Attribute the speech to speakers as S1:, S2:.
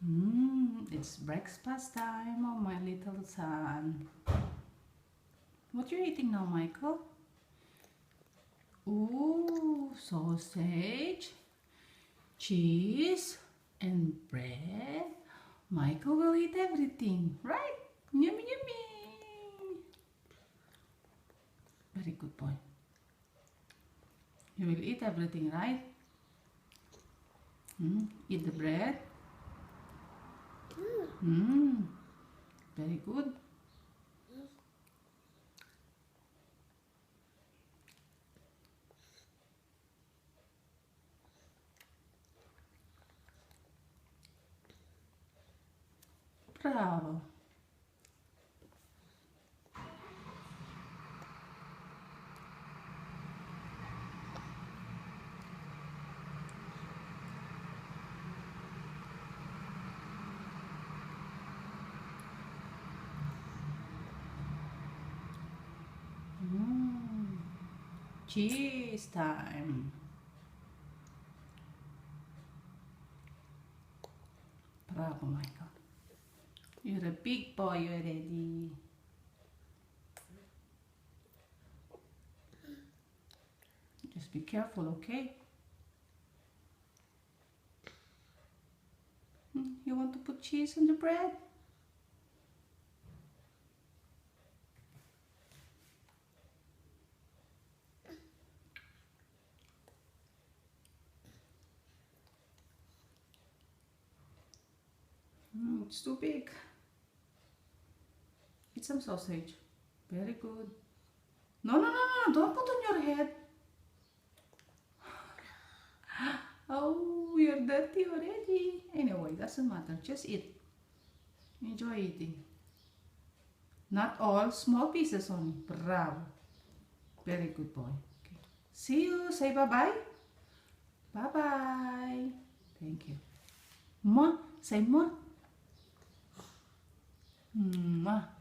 S1: It's breakfast time, oh my little son. What you eating now, Michael? Ooh, sausage, cheese, and bread. Michael will eat everything, right? Yummy, yummy. Very good boy. You will eat everything, right? Eat the bread. Very good. Bravo. Mm. Cheese time. Bravo, Michael. You're a big boy already. Just be careful, okay? You want to put cheese on the bread? It's too big. Eat some sausage. Very good. No, no, no, no, don't put on your head. Oh, you're dirty already. Anyway, doesn't matter. Just eat. Enjoy eating. Not all, small pieces only. Bravo. Very good boy. Okay. See you. Say bye-bye. Bye-bye. Thank you. Mwah. Say mwah. Mwah.